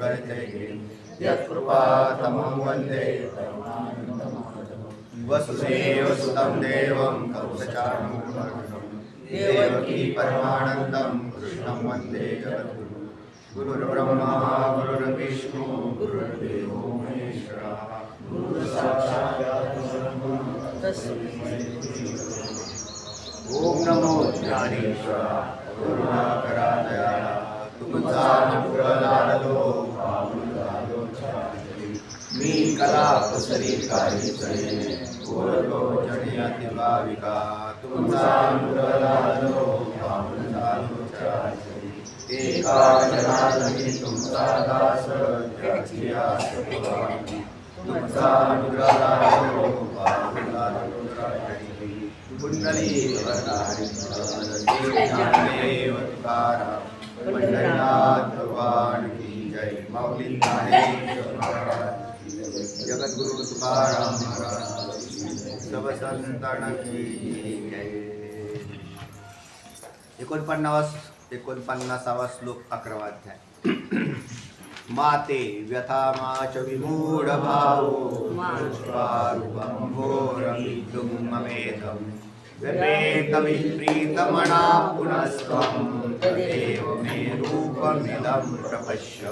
मंगलते यत्कृपातमं वन्दे वसुदेवसुतं देवं कंसचाणूरमर्दनं देवकी परमानन्दं कृष्णं वन्दे जगद्गुरुं गुरुर्ब्रह्मा गुरुर्विष्णु गुरुर्देवो महेश्वरः गुरुसाक्षात् परब्रह्म तस्मै ओम नमो ज्ञानेश्वरा करुणाकरा दयाळा तुमचा अनुग्रह लादलो मी कला कुसरी काही चढे कोरलो चढे अति भाविका तुमचा अनुग्रह लादलो एका जनार्दनी तुमचा दास त्याची आस पुरवली तुमचा अनुग्रह लादलो कुंडली वरदारी ज्ञानदेव तुकाराम पंढरीनाथ भगवान की जय माऊली ज्ञानेश्वर महाराज जगद्गुरु तुकाराम महाराज सब संतान की जय 49वा श्लोक 11वा अध्याय माते व्यथा माच विमूढ भावो घोरमिदुं ममेदं व्यपेतविप्रीतमना पुनस्त्वं तदेव मे रूपमिदं प्रपश्य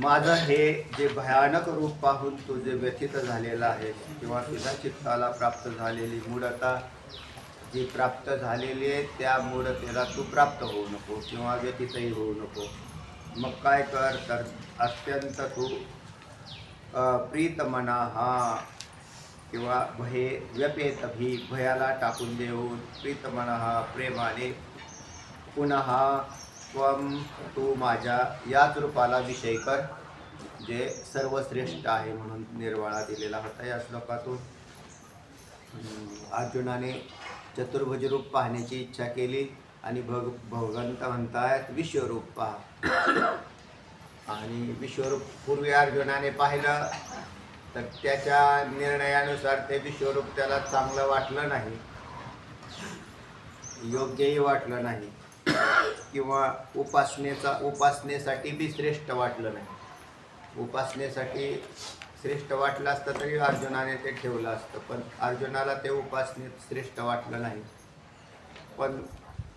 माझं हे जे भयानक रूप पाहून तू जे व्यथित झालेला आहे किंवा तुझ्या चित्ताला प्राप्त झालेली मूढता जी प्राप्त झालेली आहे त्या मूढतेला तू प्राप्त होऊ नको किंवा व्यथितही होऊ नको. मग काय कर तर अत्यंत तू प्रीतमना हा किंवा भये व्यपेत भी भयाला टाकून देऊन प्रीतमना हा प्रेमाने पुन्हा त्वम तू माझ्या याच रूपाला विषय कर जे सर्वश्रेष्ठ आहे म्हणून निर्वाळा दिलेला होता. या श्लोकातून अर्जुनाने चतुर्भुज रूप पाहण्याची इच्छा केली आणि भगवंत म्हणतायत विश्वरूप पहा. आणि विश्वरूप पूर्वी अर्जुनाने पाहिलं तर त्याच्या निर्णयानुसार ते विश्वरूप त्याला चांगलं वाटलं नाही, योग्यही वाटलं नाही किंवा उपासनेसाठी बी श्रेष्ठ वाटलं नाही. उपासनेसाठी श्रेष्ठ वाटलं असतं तरी अर्जुनाने ते ठेवलं असतं, पण अर्जुनाला ते उपासनेत श्रेष्ठ वाटलं नाही. पण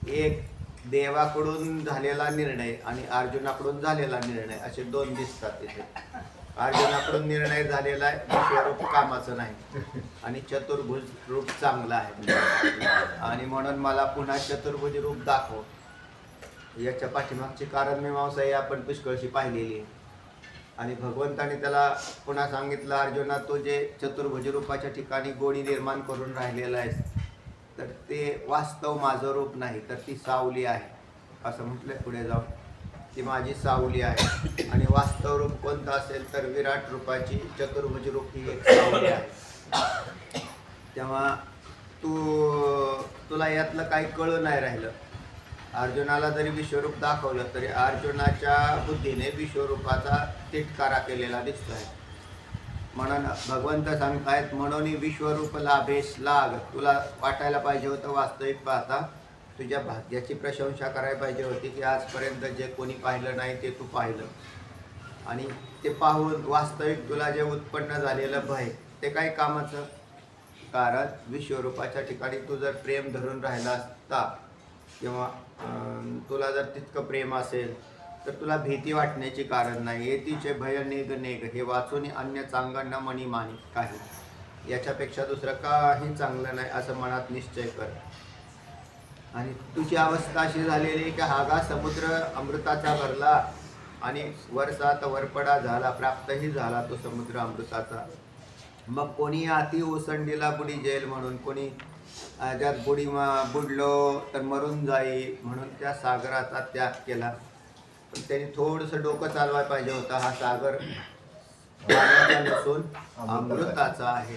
एक देवाकडून झालेला निर्णय आणि अर्जुनाकडून झालेला निर्णय असे दोन दिसतात तिथे. अर्जुनाकडून निर्णय झालेला आहे विश्वरूप कामाचं नाही आणि चतुर्भुज रूप चांगलं आहे आणि म्हणून मला पुन्हा चतुर्भुज रूप दाखव. याच्या पाठीमागचे कारण मीमांसा आपण पुष्कळशी पाहिलेली आहे. आणि भगवंताने त्याला पुन्हा सांगितलं अर्जुना तो जे चतुर्भुज रूपाच्या ठिकाणी गोडी निर्माण करून राहिलेला आहे तर ते वास्तव माझं रूप नाही तर ती सावली आहे असं म्हटलं. पुढे जाऊन ती माझी सावली आहे आणि वास्तव रूप कोणतं असेल तर विराट रूपाची चतुर्भुज रूप ही एक सावली आहे. तेव्हा तुला यातलं काही कळून नाही राहिलं. अर्जुनाला जरी विश्वरूप दाखवलं तरी अर्जुनाच्या बुद्धीने विश्वरूपाचा तिटकारा केलेला दिसतोय. म्हणून भगवंत सांगतायत म्हणून विश्वरूप लाभेश लाग. तुला वाटायला पाहिजे होतं वास्तविक पाहता तुझ्या भाग्याची प्रशंसा करायला पाहिजे होती की आजपर्यंत जे कोणी पाहिलं नाही ते तू पाहिलं आणि ते पाहून वास्तविक तुला जे उत्पन्न झालेलं भय ते काही कामाचं. कारण विश्वरूपाच्या ठिकाणी तू जर प्रेम धरून राहिला असता किंवा तुला जर तितकं प्रेम असेल तर तुला भीती वाटण्याची कारण नाही. येतीचे भय नेग नेग हे वाचून अन्य चांगलं मनी मानी काही याच्यापेक्षा दुसरं काही चांगलं नाही असं मनात निश्चय कर. आणि तुझी अवस्था अशी झालेली की हागा समुद्र अमृताचा भरला आणि वरसात वरपडा झाला प्राप्तही झाला तो समुद्र अमृताचा. मग कोणी अति ओसंडीला बुडी जेल म्हणून कोणी ज्यात बुडलो तर मरून जाई म्हणून त्या सागराचा त्याग केला. पण त्यांनी थोडंसं डोकं चालवायला पाहिजे होतं. हा सागर पाण्याचा नसून अमृताचा आहे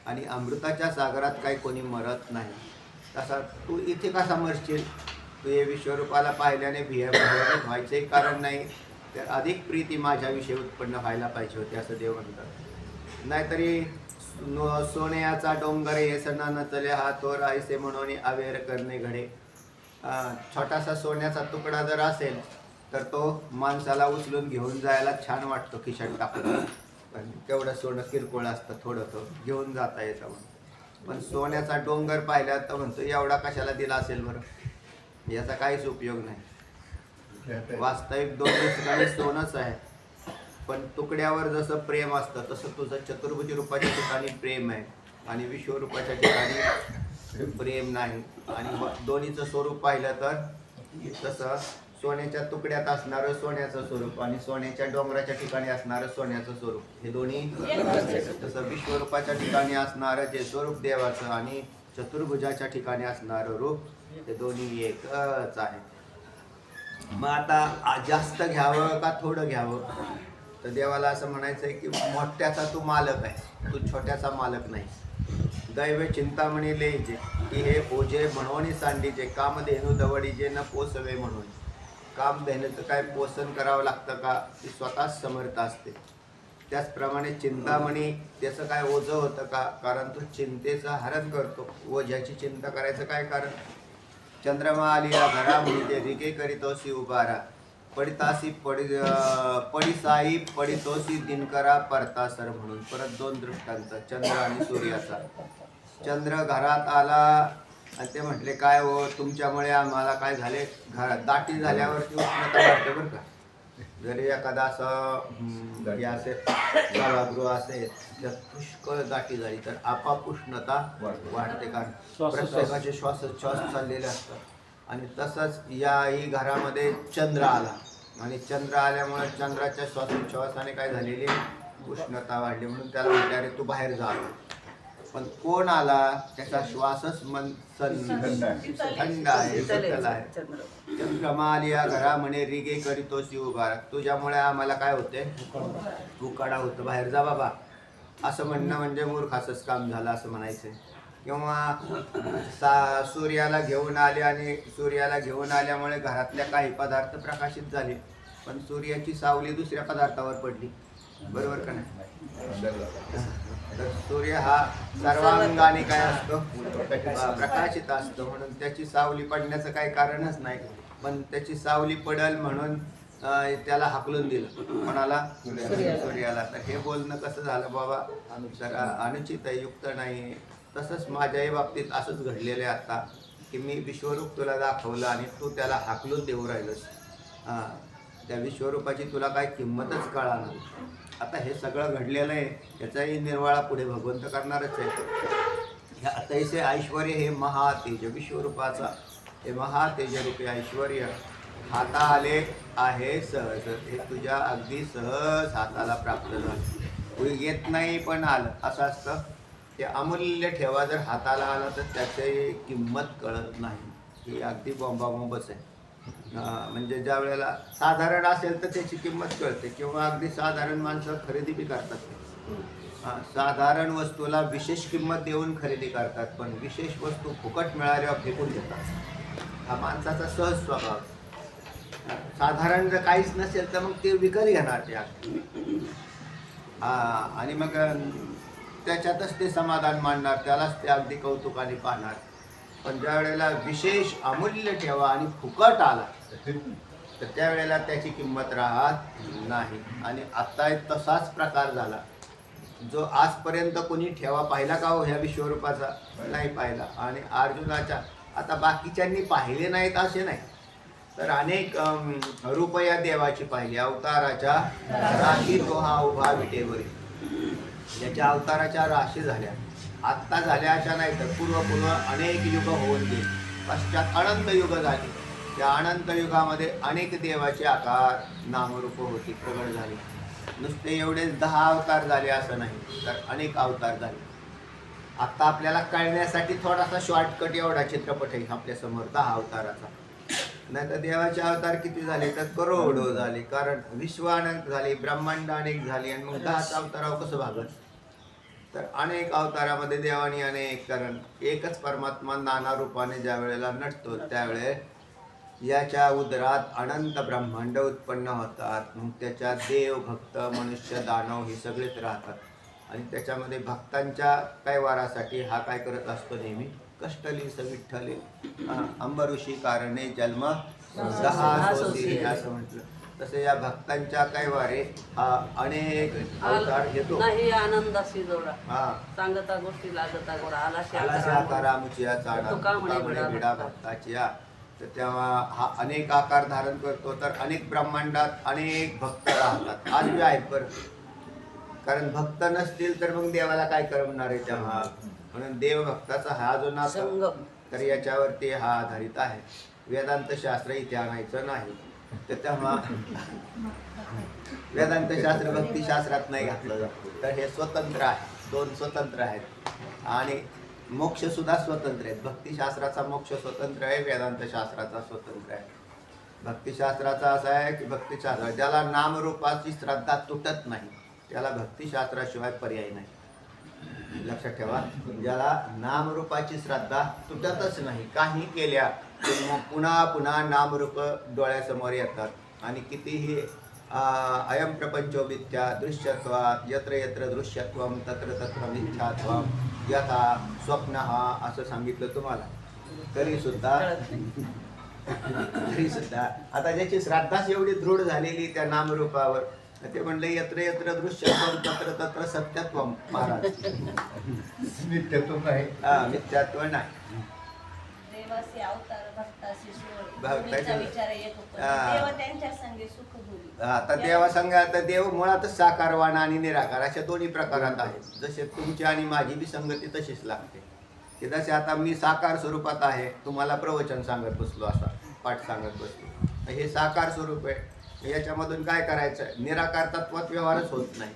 आणि अमृताच्या सागरात काही कोणी मरत नाही. तसा तू इथे कसा मरशील? तू हे विश्वरूपाला पाहिल्याने व्हायचंही कारण नाही तर अधिक प्रीती माझ्याविषयी उत्पन्न व्हायला पाहिजे होती असं देव म्हणतात. नाहीतरी सोन्याचा डोंगर येसना न चले हा तोर ऐसे म्हणून अवेर करणे घडे. छोटासा सोन्याचा तुकडा जर असेल तर तो माणसाला उचलून घेऊन जायला छान वाटतो खिशात टाकून, पण तेवढं सोनं किरकोळ असतं, थोडं घेऊन जाता येतं म्हणून. पण सोन्याचा डोंगर पाहिला तर म्हणतो एवढा कशाला दिला असेल बरं, याचा काहीच उपयोग नाही. वास्तविक दोन्ही ठिकाणी सोनंच आहे, पण तुकड्यावर जसं प्रेम असतं तसं तुझं चतुर्भुज रूपाच्या ठिकाणी प्रेम आहे आणि विश्वरूपाच्या ठिकाणी प्रेम नाही. आणि दोन्हीचं स्वरूप पाहिलं तर तसं सोन्याच्या तुकड्यात असणारं सोन्याचं स्वरूप आणि सोन्याच्या डोंगराच्या ठिकाणी असणारं सोन्याचं स्वरूप, हे दोन्ही तसं विश्वरूपाच्या ठिकाणी असणारं जे स्वरूप देवाचं आणि चतुर्भुजाच्या ठिकाणी असणारं रूप, हे दोन्ही एकच आहे. मग आता जास्त घ्यावं का थोडं घ्यावं, तर देवाला असं म्हणायचं आहे की मोठ्याचा तू मालक आहे, तू छोट्याचा मालक नाही. दैव चिंतामणी लेजे की हे ओझे म्हणून सांडीचे, कामधेनू दवडीजे न पोसवे म्हणून. कामधेनूचं काय पोषण करावं लागतं का, ती स्वतःच समर्थ असते. त्याचप्रमाणे चिंतामणी त्याचं काय ओझं होतं का, कारण तो चिंतेचं हरण करतो. ओझ्याची चिंता करायचं काय कारण. चंद्रमा आलिया घरा म्हणजे रिगे करीतोसी उभारा, पडितासी पडिसाई पडितोसी दिनकरा परतासर म्हणून. परत दोन दृष्टांत चंद्र आणि सूर्याचा. चंद्र घरात आला आणि ते म्हटले काय हो तुमच्यामुळे आम्हाला काय झाले, दाटी झाल्यावरती उष्णता वाढते बरं का. जरी एखादा असं हे असेल सभागृह असेल त्यात पुष्कळ दाटी झाली तर आपाप उष्णता वाढते, कारण प्रत्येकाचे श्वासोच्छ्वास चाललेले असतात. आणि तसंच याही घरामध्ये चंद्र आला आणि चंद्र आल्यामुळे चंद्राच्या श्वासोच्छ्वासाने काय झालेली उष्णता वाढली, म्हणून त्याला म्हटले अरे तू बाहेर जा. पण कोण आला, त्याचा श्वासच मन थंड आहे, शीतल आहे. चंद्रमा आलिया घरा म्हणे रिगे करीतोसी उभारा, तुझ्यामुळे आम्हाला काय होते, उकाडा होतं, बाहेर जा बाबा. असं म्हणणं म्हणजे मूर्खाचंच काम झालं असं म्हणायचं. किंवा सूर्याला घेऊन आले आणि सूर्याला घेऊन आल्यामुळे घरातल्या काही पदार्थ प्रकाशित झाले, पण सूर्याची सावली दुसऱ्या पदार्थावर पडली, बरोबर का नाही. तर सूर्य हा सर्वांगाने काय असतो, प्रकाशित असतो, म्हणून त्याची सावली पडण्याचं काही कारणच नाही. पण त्याची सावली पडल म्हणून त्याला हाकलून दिलं, कोणाला, सूर्याला. तर हे बोलणं कसं झालं बाबा, अनुचित आहे, युक्त नाही. तसंच माझ्याही बाबतीत असंच घडलेलं आहे आता, की मी विश्वरूप तुला दाखवलं आणि तू त्याला हाकलून देऊ राहिलंस. त्या विश्वरूपाची तुला काय किंमतच कळाना. आता हे सगळं घडलेलं आहे, याचाही निर्वाळा पुढे भगवंत करणारच आहे. हे अतिशय ऐश्वर्य, हे महातेज विश्वरूपाचा, हे महातेजरूपी ऐश्वर्य हाता आले आहे सहज. हे तुझ्या अगदी सहज हाताला प्राप्त झालं, येत नाही पण आलं असं असतं. ते अमूल्य ठेवा जर हाताला आला तर त्याची किंमत कळत नाही, ही अगदी बॉम्बाबॉम्बच आहे. म्हणजे ज्या वेळेला साधारण असेल तर त्याची किंमत कळते, किंवा अगदी साधारण माणसं खरेदी बी करतात. साधारण वस्तूला विशेष किंमत देऊन खरेदी करतात, पण विशेष वस्तू फुकट मिळाल्यावर फेकून देतात. हा माणसाचा सहज स्वभाव. साधारण जर काहीच नसेल तर मग ते विकत घेणार ते आणि मग त्याच्यातच ते समाधान मानणार, त्यालाच ते अगदी कौतुकाने पाहणार. पण ज्या वेळेला विशेष अमूल्य ठेवा आणि फुकट आला तर त्यावेळेला त्याची किंमत राहत नाही. आणि आता तसाच प्रकार झाला. जो आजपर्यंत कोणी ठेवा पाहिला का हो ह्या विश्वरूपाचा, नाही पाहिला. आणि अर्जुनाच्या, आता बाकीच्यांनी पाहिले नाहीत असे नाही, तर अनेक रूप या देवाची पाहिली. अवताराच्या राशी तो हा उभा विटेवरी, याच्या अवताराच्या राशी झाल्या, आत्ता झाल्या अशा नाही तर पूर्व अनेक युग होऊन गेली. पश्चात अनंत युग झाली. त्या अनंत युगामध्ये अनेक देवाचे आकार नामरूप होती, प्रगट झाली. नुसते एवढेच 10 अवतार झाले असं नाही, तर अनेक अवतार झाले. आता आपल्याला कळण्यासाठी थोडासा शॉर्टकट एवढा चित्रपट आहे आपल्या समोर 10 अवताराचा. नाही तर देवाचे अवतार किती झाले तर करोडो झाले, कारण विश्व अनंत झाले, ब्रह्मांड अनेक झाली, आणि मग 10 अवतारावर कसं भागत. तर अनेक अवतारामध्ये देवानी अनेक, कारण एकच परमात्मा नाना रूपाने ज्या वेळेला नटतो त्यावेळे याच्या उदरात अनंत ब्रह्मांड उत्पन्न होतात. मग त्याच्यात देव, भक्त, मनुष्य, दानव हे सगळेच राहतात. आणि त्याच्यामध्ये भक्तांच्या काय वारासाठी हा काय करत असतो नेहमी, कष्टली विठ्ठले अंबऋषी कारणे जन्म 10 सोसिले असं म्हटलं. तसं या भक्तांच्या कैवारे हा अनेक अवतार घेतो. नाही आनंदाशी जोडा हा सांगता गोष्टी लागता गोडा आलाशी आलाशी आकारा मुचिया चाडा तुकामणे बिडा भक्ताची या. तर तेव्हा हा अनेक आकार धारण करतो. तर अनेक ब्रह्मांडात अनेक भक्त राहतात आज बी आहेत बरं. कारण भक्त नसतील तर मग देवाला काय करणार आहे तेव्हा. म्हणून देव भक्ताचा हा जो नाता संगम तर याच्यावरती हा आधारित आहे. वेदांत शास्त्र इथे आणायचं नाही. तर तेव्हा वेदांत शास्त्र भक्ती शास्त्रात नाही घातलं जातं. तर हे स्वतंत्र आहे. दोन स्वतंत्र आहेत. आणि मोक्ष सुद्धा स्वतंत्र आहेत. भक्तिशास्त्राचा मोक्ष स्वतंत्र आहे, वेदांत शास्त्राचा स्वतंत्र आहे. भक्तिशास्त्राचा असा आहे की भक्तिशास्त्र ज्याला नामरूपाची श्रद्धा तुटत नाही त्याला भक्तिशास्त्राशिवाय पर्याय नाही. लक्षात ठेवा, ज्याला नामरूपाची श्रद्धा तुटतच नाही, काही केल्या तर मग पुन्हा पुन्हा नामरूप डोळ्यासमोर येतात आणि कितीही अयम प्रपंचो मिथ्या दृश्यत्वात् यत्र यत्र दृश्यत्वम तत्र तत्र मिथ्यात्वम यथा स्वप्नः असं सांगितलं तुम्हाला. तरी सुद्धा आता ज्याची श्रद्धाच एवढी दृढ झालेली त्या नामरूपावर ते म्हणले यत्र यत्र दृश्यत्वम तत्र तत्र सत्यत्वम. महाराज मिथ्यात्व नाही. मिथ्यात्व नाही. देवाचे अवतार भक्ताचे सोड भक्ताचे विचार येत देव त्यांच्या संगे सुख भोगी. आता देवा संघ आता देव मुळातच साकारवान आणि निराकार अशा दोन्ही प्रकारात आहेत. जसे तुमची आणि माझी बी संगती तशीच लागते की जसे आता मी साकार स्वरूपात आहे, तुम्हाला प्रवचन सांगत बसलो, असा पाठ सांगत बसलो, हे साकार स्वरूप आहे. याच्यामधून काय करायचं, निराकार तत्वात व्यवहारच होत नाही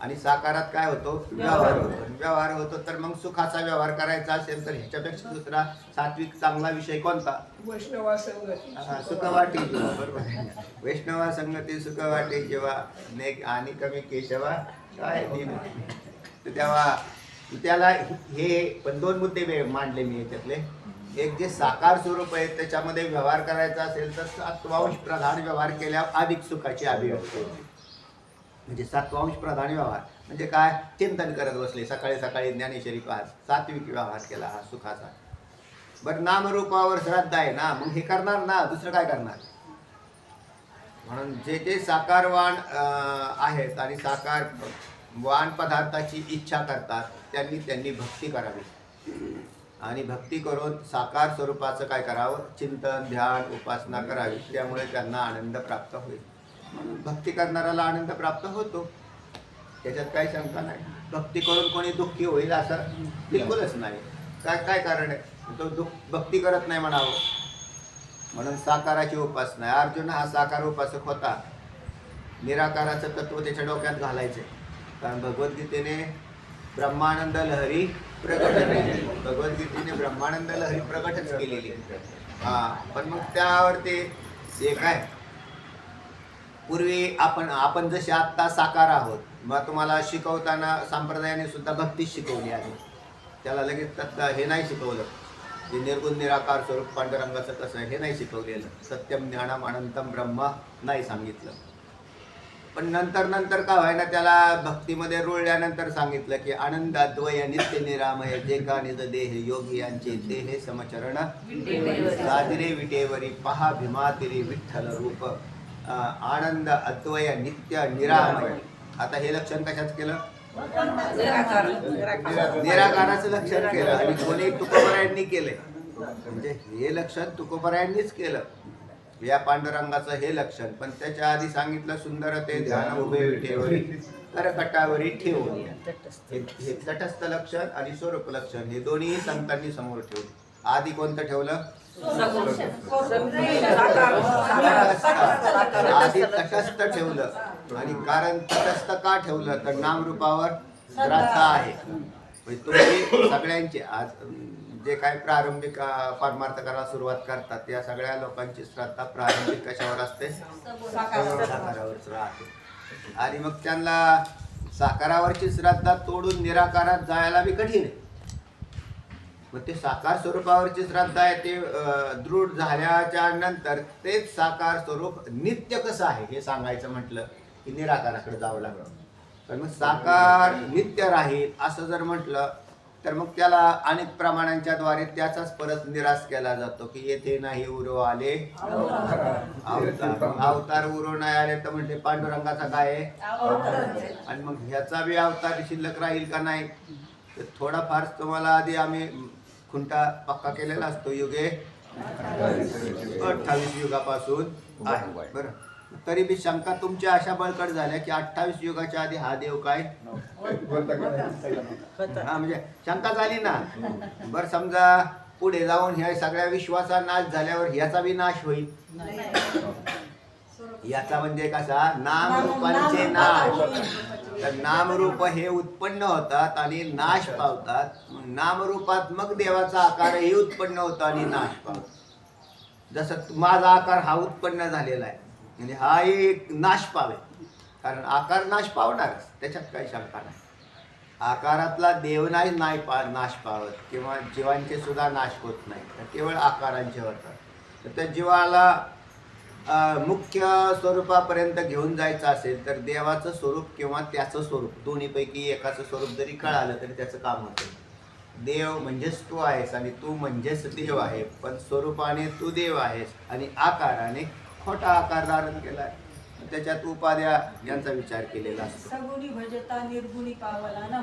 आणि साकारात काय होतो, व्यवहार होतो. तर मग सुखाचा व्यवहार करायचा असेल तर ह्याच्यापेक्षा दुसरा सात्विक चांगला विषय कोणता, वैष्णवा संगती सुखवाटी जेव्हा. बरोबर, वैष्णवा संगती सुखवाटी जेव्हा नेक आणि कमी केशवा काय दिन. तर तेव्हा त्याला हे पण दोन मुद्दे मांडले मी याच्यातले. एक जे साकार स्वरूप आहे त्याच्यामध्ये व्यवहार करायचा असेल तर सत्वांश प्रधान व्यवहार केल्यावर अधिक सुखाची अभिव्यक्ती होते. म्हणजे सत्वांश प्रधान व्यवहार म्हणजे काय, चिंतन करत बसले सकाळी सकाळी ज्ञानेश्वरी पाहत, सात्विक व्यवहार केला हा सुखाचा. बरं नामरूपावर श्रद्धा आहे ना, मग हे करणार ना, दुसरं काय करणार. म्हणून जे जे साकारवान आहेत आणि साकार वान पदार्थाची इच्छा करतात त्यांनी भक्ती करावी आणि भक्ती करून साकार स्वरूपाचं काय करावं, चिंतन ध्यान उपासना करावी. त्यामुळे त्यांना आनंद प्राप्त होईल. म्हणून भक्ती करणाऱ्याला आनंद प्राप्त होतो, त्याच्यात काही शंका नाही. भक्ती करून कोणी दुःखी होईल असं बिलकुलच नाही. काय कारण आहे, तो भक्ती करत नाही म्हणावं. म्हणून साकाराची उपासना. अर्जुन हा साकार उपासक होता, निराकाराचं तत्व त्याच्या डोक्यात घालायचे. कारण भगवद्गीतेने ब्रह्मानंद लहरी प्रकट केली, भगवद्गीतेने ब्रह्मानंद लहरी प्रकटच केलेली. पण मग त्यावरती ते काय, पूर्वी आपण जसे आत्ता साकार आहोत, मग तुम्हाला शिकवताना संप्रदायाने सुद्धा भक्ती शिकवली आहे. त्याला लगेच हे नाही शिकवलं जे निर्गुण निराकार स्वरूप पांडुरंगाचं कसं हे नाही शिकवलेलं. सत्यम ज्ञानम अनंतम ब्रह्म नाही सांगितलं. पण नंतर का व्हायना त्याला भक्तीमध्ये रुळल्यानंतर सांगितलं की आनंद अद्वय नित्य निरामय जे का निज देह योगी यांचे देहे समचरण साजरे विटेवरी पहा भीमातिरी विठ्ठल रूप. आनंद अद्वय नित्य निरामय. आता हे लक्षण कशाच केलं, निराकाराचं लक्षण केलं. आणि कोणी तुकोबरायांनी केले, म्हणजे हे लक्षण तुकोबरायांनीच केलं या पांडुरंगाचं हे लक्षण. पण त्याच्या आधी सांगितलं सुंदर ते ध्यान उभे विठेवरी करकटावरी ठेवून. हे तटस्थ लक्षण आणि स्वरूप लक्षण हे दोन्ही संतांनी समोर ठेवले. आधी कोणतं ठेवलं, आधी तटस्थ ठेवलं. आणि कारण तटस्थ का ठेवलं तर नामरूपावर श्रद्धा आहे. तुम्ही सगळ्यांचे आज जे काय प्रारंभिक परमार्थ करायला सुरुवात करतात या सगळ्या लोकांची श्रद्धा प्रारंभिक कशावर असते, साकारावरच राहते. आणि मग त्यांना साकारावरची श्रद्धा तोडून निराकारात जायला बी कठीण आहे. मग ते साकार स्वरूपावरची श्रद्धा आहे ते दृढ झाल्याच्या नंतर तेच साकार स्वरूप नित्य कसं आहे हे सांगायचं म्हटलं की निराकाराकडे जावं लागलं. पण मग साकार नित्य राहील असं जर म्हटलं तर मग त्याला अनेक प्रमाणांच्या द्वारे त्याचाच परत निराश केला जातो की येथे नाही उरो आले अवतार. अवतार उरो नाही आले तर म्हणजे पांडुरंगाचा काय आहे, आणि मग ह्याचा बी अवतार शिल्लक राहील का नाही. तर थोडाफार तुम्हाला आधी आम्ही खुंटा पक्का केलेला असतो. युगे 28 युगापासून आहे. बरं, तरी बी शंका तुमच्या अशा बळकट झाल्या की 28 युगाच्या आधी हा देव काय, हा म्हणजे शंका झाली ना. बरं, समजा पुढे जाऊन ह्या सगळ्या विश्वाचा नाश झाल्यावर ह्याचा बी नाश होईल. याचा म्हणजे कसा, नामरूपांचे नाश. तर नामरूप हे उत्पन्न होतात आणि नाश पावतात. नामरूपात मग देवाचा आकारही उत्पन्न होतो आणि नाश पावतो. जसं माझा आकार हा उत्पन्न झालेला आहे म्हणजे हा एक नाश पावेल, कारण आकार नाश पावणारच, त्याच्यात काही शंका नाही. आकारातला देव नाही नाश पावत किंवा जीवांचे सुद्धा नाश होत नाही, तर केवळ आकारांचे होतात. तर त्या जीवाला मुख्य स्वरूपापर्यंत घेऊन जायचं असेल तर देवाचं स्वरूप किंवा त्याचं स्वरूप दोन्हीपैकी एकाचं स्वरूप जरी कळालं तरी त्याचं काम होतं. देव म्हणजेच तू आहेस आणि तू म्हणजेच देव आहे, पण स्वरूपाने तू देव आहेस आणि आकाराने खोटा आकार धारण केलाय. त्याच्यात उपाध्या यांचा विचार केलेला असतो. सगुणी भजता निर्गुणी पावला ना.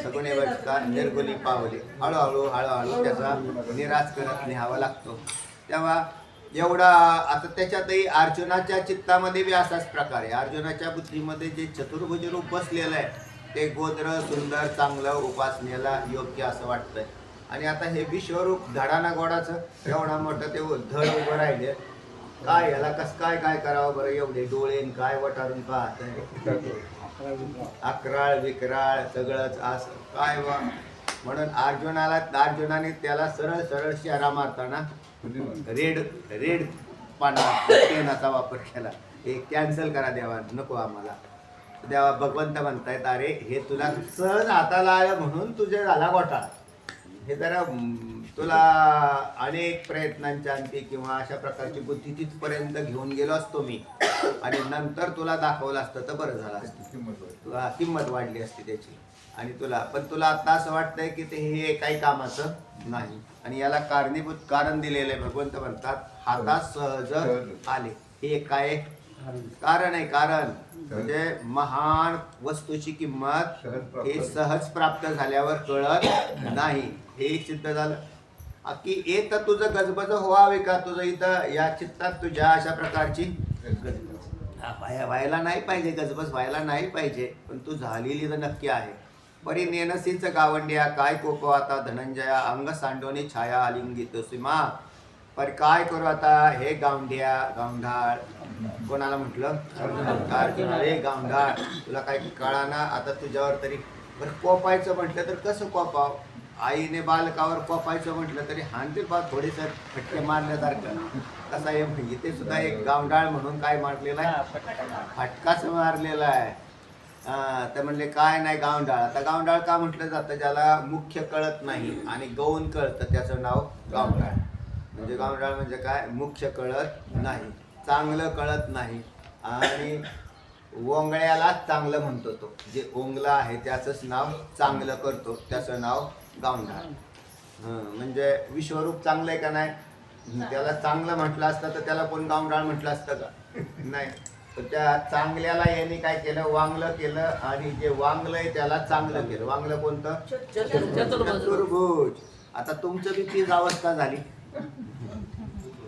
सगुणी भजता निर्गुणी पावले. हळूहळू त्याचा निराश करत न्यावा लागतो. तेव्हा एवढा आता त्याच्यातही अर्जुनाच्या चित्तामध्ये बी असाच प्रकार आहे. अर्जुनाच्या बुद्धीमध्ये जे चतुर्भुज रूप बसलेलं आहे ते गोद्र सुंदर चांगलं उपासनेला योग्य असं वाटतंय. आणि आता हे विश्वरूप धडाना गोडाचं एवढा मोठं ते धड उभं राहिले, काय याला कसं काय करावं बरं, एवढे डोळे काय वटारून पाहत, अकराळ विकराळ सगळंच असं काय बा. म्हणून अर्जुनाने त्याला सरळ सरळ शहरा मारताना रेड पाना पेनाचा वापर केला. हे कॅन्सल करा देवा, नको आम्हाला. देवा भगवंत म्हणतायत अरे हे तुला सहज हाताला आलं म्हणून तुझे झाला घोटाळा. हे जरा तुला अनेक प्रयत्नांच्या अंती किंवा अशा प्रकारची बुद्धी तिथपर्यंत घेऊन गेलो असतो मी आणि नंतर तुला दाखवलं असतं तर बरं झालं असतं, तुला किंमत वाढली असती त्याची. आणि पण तुला आता असं वाटतंय की ते हे काही कामाचं नाही. आणि याला कारणीभूत कारण दिलेलं आहे. भगवंत म्हणतात हातात सहज आले. हे काय कारण आहे. कारण म्हणजे महान वस्तूची किंमत हे सहज प्राप्त झाल्यावर कळत नाही. हे सिद्ध झालं की येत तुझं गजबज व्हावे का, तुझं इथं या चित्तात तुझ्या अशा प्रकारची व्हायला नाही पाहिजे, गजबज व्हायला नाही पाहिजे, पण तू झालेली तर नक्की आहे. परी नेनसीच गावंड्या काय कोप आता धनंजया अंग सांडोनी छाया आलिंगित सीमा. पर काय करू आता हे गावंढाळ कोणाला म्हटलं, अरे गावंढाळ तुला काय कळाना आता तुझ्यावर तरी. बरं कोपायचं म्हटलं तर कसं कोपाव, आईने बालकावर कोपायचं म्हटलं तरी हानतील बा थोडेसं फटके मारल्यासारखं. कसं आहे म्हणजे ते सुद्धा एक गावंढाळ म्हणून काय मारलेला आहे, फटकाच मारलेला आहे. तर म्हणले काय नाही गावंढाळ. आता गावंढाळ का म्हटलं जातं, ज्याला मुख्य कळत नाही आणि गौण कळतं त्याचं नाव गावंढाळ. म्हणजे गावंढाळ म्हणजे काय, मुख्य कळत नाही, चांगलं कळत नाही आणि ओंगळ्याला चांगलं म्हणतो. तो जे ओंगला आहे त्याचंच नाव चांगलं करतो, त्याचं नाव गावंढाळ. म्हणजे विश्वरूप चांगलं आहे का नाही, त्याला चांगलं म्हटलं असतं तर त्याला कोण गावंढाळ म्हटलं असतं का, नाही. तर त्या चांगल्याला यांनी काय केलं, वांगलं केलं आणि जे वांगलंय त्याला चांगलं केलं. वांगलं कोणतं, चतुर्भुज. आता तुमचं बी तीच अवस्था झाली.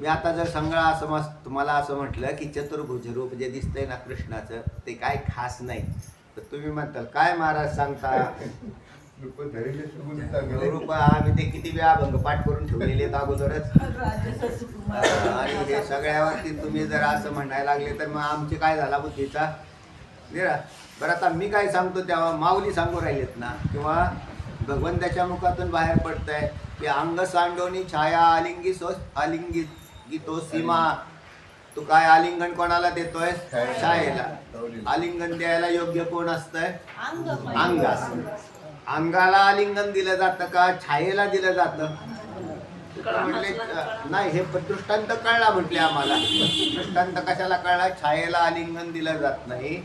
मी आता जर संगळा असं तुम्हाला असं म्हटलं की चतुर्भुज रूप जे दिसतंय ना कृष्णाचं ते काय खास नाही, तर तुम्ही म्हणताल काय महाराज सांगता रूप. आम्ही ते किती वेळा अभंग पाठ करून ठेवलेले आहेत अगोदरच. आणि हे सगळ्यावरती तुम्ही जर असं म्हणायला लागले तर मग आमचे काय झाला बुद्धीचा निरा. बरं आता मी काय सांगतो तेव्हा माऊली सांगू राहिलेत ना, किंवा भगवंताच्या मुखातून बाहेर पडतंय की अंग सांडोनी छाया आलिंगी गीतो सीमा. तू काय आलिंगन कोणाला देतोय, छायेला. आलिंगन द्यायला योग्य कोण असतंय, अंग असतं. अंगाला आलिंगन दिलं जातं का छायेला दिलं जातं, म्हटले नाही. हे दृष्टांत कळला म्हटले आम्हाला. दृष्टांत कशाला कळला, छायेला आलिंगन दिलं जात नाही,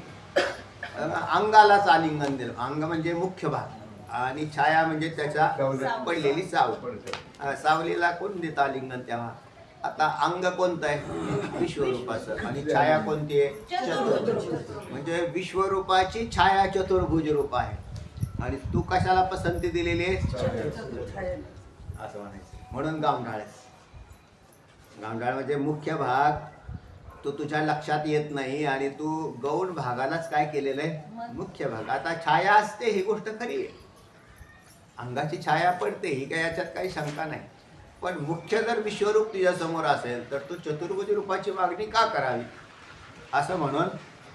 अंगालाच आलिंगन दिलं. अंग म्हणजे मुख्य भाग, आणि छाया म्हणजे त्याच्या सावली. पडलेली सावली. सावलीला कोण देतं आलिंगन तेव्हा? आता अंग कोणतं आहे? विश्वरूपाचं. आणि छाया कोणती आहे? चतुर्भुज. म्हणजे विश्वरूपाची छाया चतुर्भुज रूप आहे. आणि तू कशाला पसंती दिलेली आहे? असं म्हणायचं. म्हणून गावंढाळ आहे. गावंढाळ म्हणजे मुख्य भाग तो तुझ्या लक्षात येत नाही आणि तू गौण भागालाच काय केलेलं आहे? मुख्य भाग. आता छाया असते ही गोष्ट खरी आहे, अंगाची छाया पडते, ही काय याच्यात काही शंका नाही. पण मुख्य जर विश्वरूप तुझ्या समोर असेल तर तू चतुर्भुज रूपाची मागणी का करावी? असं म्हणून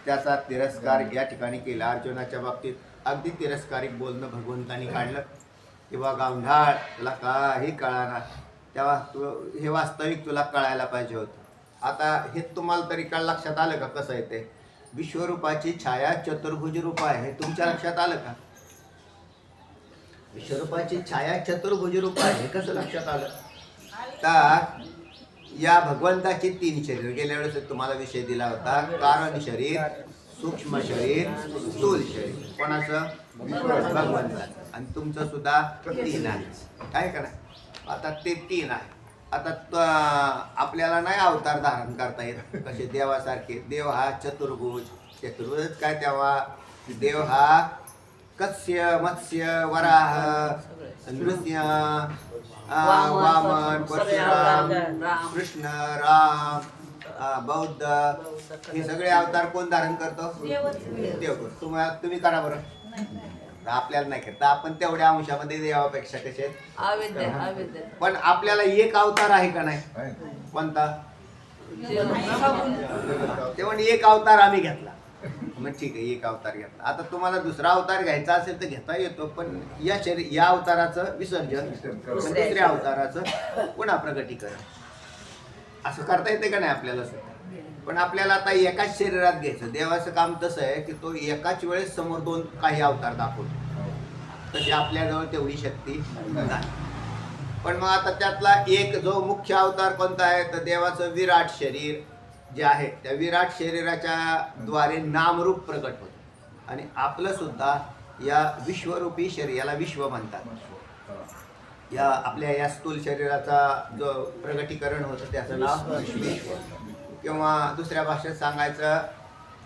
त्याचा तिरस्कार या ठिकाणी केला. अर्जुनाच्या बाबतीत अगदी तिरस्कारिक बोलणं भगवंतानी काढलं किंवा गावंढाळ तुला काही कळाना, तेव्हा तू हे वास्तविक तुला कळायला पाहिजे होतं. आता हे तुम्हाला तरी काय लक्षात आलं का कसं आहे ते? विश्वरूपाची छाया चतुर्भुज रूप आहे हे तुमच्या लक्षात आलं का? विश्वरूपाची छाया चतुर्भुज रूप आहे हे कसं लक्षात आलं? तर या भगवंताची 3 शरीर, गेल्या वेळेस तुम्हाला विषय दिला होता, कारण शरीर, सूक्ष्म शरीर, स्थूल शरीर. कोणाचं? भगवंताचं. आणि तुमचं सुद्धा 3 आहे, काय का नाही? आता ते 3 आहे. आता आपल्याला नाही अवतार धारण करता येत कसे देवासारखे. देव हा चतुर्भुज. चतुर्भुज काय? तेव्हा देव हा कत्स्य, मत्स्य, वराह, नृसिंह, वामन, परशुराम, कृष्ण, राम, बौद्ध, हे सगळे अवतार कोण धारण करतो? देव करतो. तुम्ही करा बरं. आपल्याला नाही करता, आपण तेवढ्या अंशामध्ये देवापेक्षा कसे आहेत. पण आपल्याला एक अवतार आहे का नाही? कोणता? ते म्हणजे एक अवतार आम्ही घेतला. मग ठीक आहे, एक अवतार घेतला. आता तुम्हाला दुसरा अवतार घ्यायचा असेल तर घेता येतो, पण या अवताराचं विसर्जन, दुसऱ्या अवताराचं पुन्हा प्रगटीकरण असं करता येते का नाही आपल्याला सुद्धा? पण आपल्याला आता एकाच शरीरात घ्यायचं. देवाचं काम तसं आहे की तो एकाच वेळेस समोर 2 काही अवतार दाखवतो. तशी आपल्याजवळ तेवढी शक्ती नाही. पण मग आता त्यातला एक जो मुख्य अवतार कोणता आहे? तर देवाचं विराट शरीर जे आहे त्या विराट शरीराच्या द्वारे नामरूप प्रकट होतं. आणि आपलं सुद्धा या विश्वरूपी शरीर, याला विश्व म्हणतात, या आपल्या या स्थूल शरीराचा जो प्रगटीकरण होतं त्याचं नाव विश्व. किंवा दुसऱ्या भाषेत सांगायचं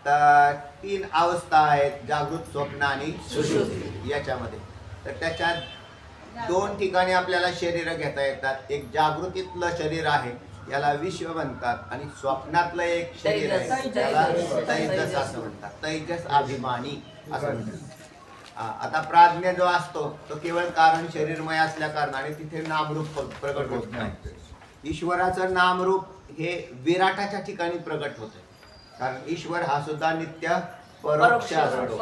तर 3 अवस्था आहेत, जागृत, स्वप्न आणि सुषुप्ती याच्यामध्ये. तर त्याच्यात 2 ठिकाणी आपल्याला शरीर घेता येतात. एक जागृतीतलं शरीर आहे याला विश्व म्हणतात, आणि स्वप्नातलं एक शरीर आहे त्याला तैजस असं म्हणतात. तैजस अभिमानी असं म्हणतात. आता प्राज्ञ जो असतो तो केवळ कारण शरीरमय असल्या कारणाने तिथे नामरूप प्रकट होत नाही. ईश्वराचं नामरूप हे विराटाच्या ठिकाणी प्रकट होते, कारण ईश्वर हा सुद्धा नित्य परोक्ष असतो.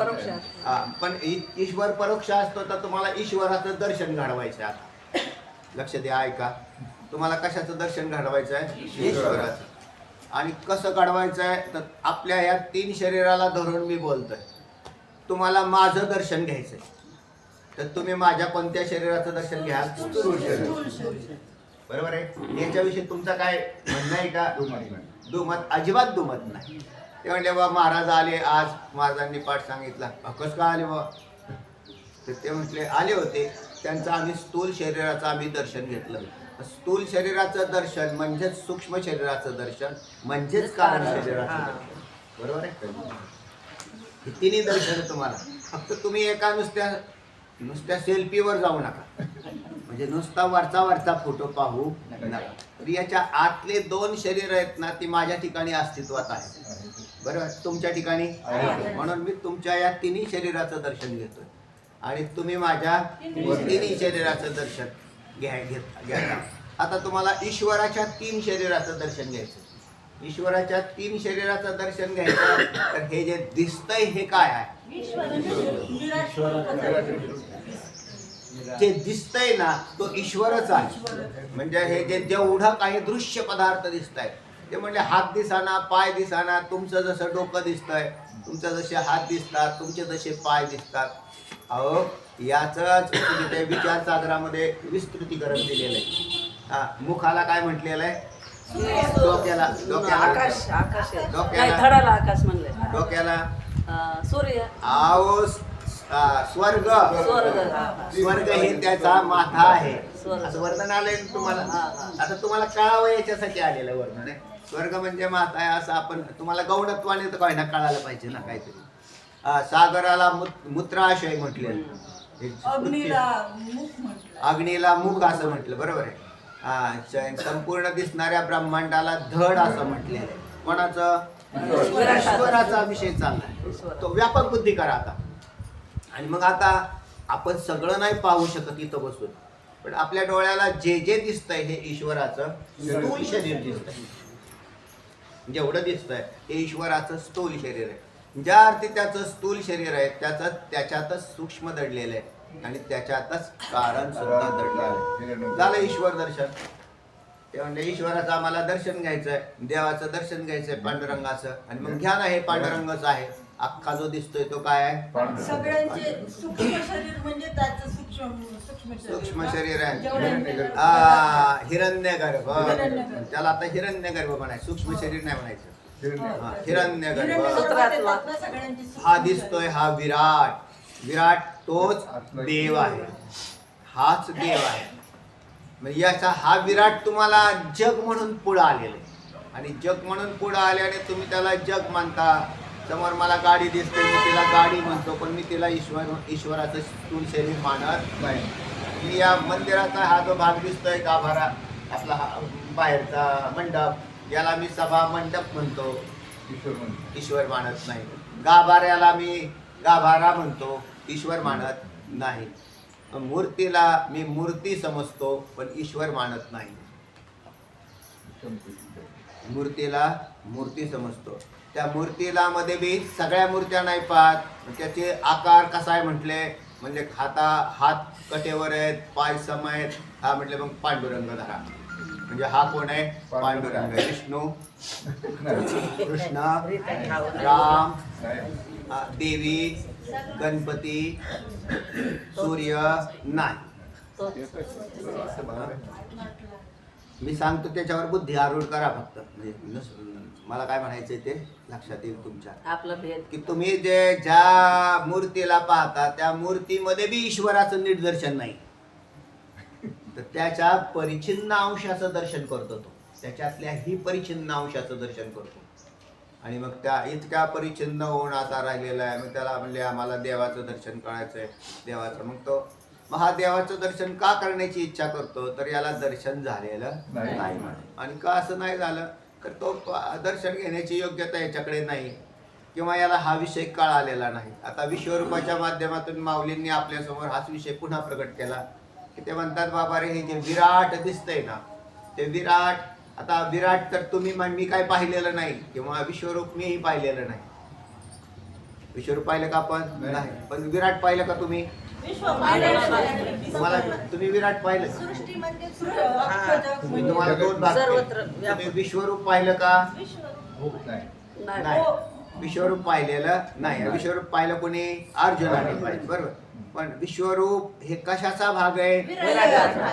पण ईश्वर परोक्ष असतो तर तुम्हाला ईश्वराचं दर्शन घडवायचं आहे. आता लक्ष द्या, ऐका. तुम्हाला कशाचं दर्शन घडवायचं आहे? ईश्वराचं. आणि कसं घडवायचं आहे? तर आपल्या या 3 शरीराला धरून मी बोलतोय. तुम्हाला माझं दर्शन घ्यायचंय तर तुम्ही माझ्या कोणत्या शरीराचं दर्शन घ्याल? स्थूल शरीर. बरोबर आहे. याच्याविषयी तुमचं काय म्हणणं आहे का? दुमत, अजिबात दुमत नाही. ते म्हणले बा महाराज आले आज, महाराजांनी पाठ सांगितला. कसं का आले बा? तर ते म्हटले आले होते, त्यांचं आम्ही स्थूल शरीराचं आम्ही दर्शन घेतलं. स्थूल शरीराचं दर्शन म्हणजेच सूक्ष्म शरीराचं दर्शन म्हणजेच कारण शरीराचं दर्शन. बरोबर आहे. हे 3 दर्शन तुम्हाला. फक्त तुम्ही एका नुसत्या सेल्फीवर जाऊ नका, म्हणजे नुसता वरचा फोटो पाहू नका. तर याच्या आतले 2 शरीर आहेत ना, ती माझ्या ठिकाणी अस्तित्वात आहेत. बरोबर, तुमच्या ठिकाणी. म्हणून मी तुमच्या या 3 शरीराचं दर्शन घेतोय आणि तुम्ही माझ्या 3 शरीराचं दर्शन घ्या. आता तुम्हाला ईश्वराच्या 3 शरीराचं दर्शन घ्यायचं. ईश्वराच्या 3 शरीराचं दर्शन घ्यायचं तर हे जे दिसतंय हे काय आहे? जे दिसतंय ना तो ईश्वरच आहे. म्हणजे हे जे जेवढं काही दृश्य पदार्थ दिसत आहेत ते म्हणजे हात दिसाना, पाय दिसाना, तुमचं जसं डोकं दिसतंय, तुमचं जसे हात दिसतात, तुमचे जसे पाय दिसतात. अहो याचंच तिथे विचार सागरामध्ये विस्तृतीकरण दिलेलं आहे. मुखाला काय म्हटलेलं आहे? डोक्याला आकाश. आकाश डोक्याला थडाला आकाश म्हणले. डोक्याला सूर्य. आओ स्वर्ग स्वर्ग स्वर्ग हे त्याचा माथा आहे स्वर्ग. असं वर्णन आलंय ना तुम्हाला. हा, हा. आता तुम्हाला कळावं याच्यासाठी आलेलं वर्णन आहे. स्वर्ग म्हणजे माथा आहे असं आपण तुम्हाला गौणत्वाने तर काय ना कळायला पाहिजे ना काहीतरी. सागराला मूत्राशय म्हटले, अग्नीला मुख म्हटलं. अग्नीला मुख असं म्हटलं, बरोबर आहे. संपूर्ण दिसणाऱ्या ब्रह्मांडाला धड असं म्हटलेलं आहे. कोणाचं? ईश्वराचा विषय चाललाय. तो व्यापक बुद्धी करा आता. आणि मग आता आपण सगळं नाही पाहू शकत इथं बसून, पण आपल्या डोळ्याला जे जे दिसतंय हे ईश्वराचं स्थूल शरीर दिसतंय. जेवढं दिसतंय हे ईश्वराचं स्थूल शरीर आहे. ज्या अर्थी त्याचं स्थूल शरीर आहे त्याच्यातच सूक्ष्म दडलेलं आहे आणि त्याच्यातच कारण सुद्धा दडलेलं आहे. झालं ईश्वर दर्शन. ते म्हणजे ईश्वराचं आम्हाला दर्शन घ्यायचंय, देवाचं दर्शन घ्यायचंय पांडुरंगाचं. आणि मग घ्या ना, हे पांडुरंगच आहे. अख्खा जो दिसतोय तो काय आहे? सगळ्यांचे सूक्ष्म शरीर म्हणजे त्याचं सूक्ष्म शरीर आहे. जेवढं हिरण्यगर्भ. हिरण्यगर्भ. त्याला आता हिरण्यगर्भ म्हणायचं, सूक्ष्म शरीर नाही म्हणायचं. हिरण्यगर्भ हिरण्यगर्भातलं सगळ्यांची सूक्ष्म हा दिसतोय, हा विराट. विराट तोच देव आहे, हाच देव आहे. म्हणजे याचा हा विराट तुम्हाला जग म्हणून पुढं आलेलं आहे. आणि जग म्हणून पुढं आल्याने तुम्ही त्याला जग मानता. समोर मला गाडी दिसते, मी तिला गाडी म्हणतो, पण मी तिला ईश्वराचं स्थूल शरीर मानत नाही. मी या मंदिराचा हा जो भाग दिसतोय गाभारा, आपला हा बाहेरचा मंडप, याला मी सभा मंडप म्हणतो, ईश्वर मानत नाही. गाभाऱ्याला मी गाभारा म्हणतो, ईश्वर मानत नाही. मूर्तीला मी मूर्ती समजतो, पण ईश्वर मानत नाही. मूर्तीला मूर्ती समजतो. त्या मूर्तीला मध्ये बी सगळ्या मूर्त्या नाही पाहत. त्याचे आकार कसा आहे म्हटले, म्हणजे हात कटेवर आहेत, पाय सम आहेत. हा म्हटले मग पांडुरंग धरा. म्हणजे हा कोण आहे? पांडुरंग. विष्णू, कृष्ण, राम, देवी, गणपती, सूर्य नाही. मी सांगतो त्याच्यावर बुद्धी आरूढ करा फक्त. म्हणजे मला काय म्हणायचंय ते लक्षात येईल तुमच्या. आपला भेद की तुम्ही जे ज्या मूर्तीला पाहता त्या मूर्तीमध्ये बी ईश्वराचं नीट दर्शन नाही. तर त्याच्या परिच्छिन्न अंशाचं दर्शन करतो तो. त्याच्यातल्याही परिच्छिन्न अंशाचं दर्शन करतो. आणि मग त्या इतक्या परिच्छिन्न होऊन आता राहिलेला आहे. मग त्याला म्हणले आम्हाला देवाचं दर्शन करायचंय, देवाचं. मग हा देवाचं दर्शन का करण्याची इच्छा करतो, तर याला दर्शन झालेलं नाही. आणि का असं नाही झालं, तर तो दर्शन घेण्याची योग्यता याच्याकडे नाही, किंवा याला हा विषय कळालेला नाही. आता विश्वरूपाच्या माध्यमातून माऊलींनी आपल्यासमोर हाच विषय पुन्हा प्रकट केला. की ते म्हणतात बाबा रे, हे जे विराट दिसतंय ना, ते विराट, आता विराट तर तुम्ही मी काय पाहिलेलं नाही, किंवा विश्वरूप मीही पाहिलेलं नाही. विश्वरूप पाहिलं का आपण? नाही. पण विराट पाहिलं का तुम्ही? तुम्हाला तुम्ही विराट पाहिलं? सृष्टी म्हणजे मी तुम्हाला दोन भाग सर्वत्र केले. तुम्ही विश्वरूप पाहिलं का? नाही. नाही. विश्वरूप पाहिलेलं नाही. विश्वरूप पाहिलं कोणी? अर्जुनाने पाहिलं, बरोबर. पण विश्वरूप हे कशाचा भाग आहे? विराटाचा.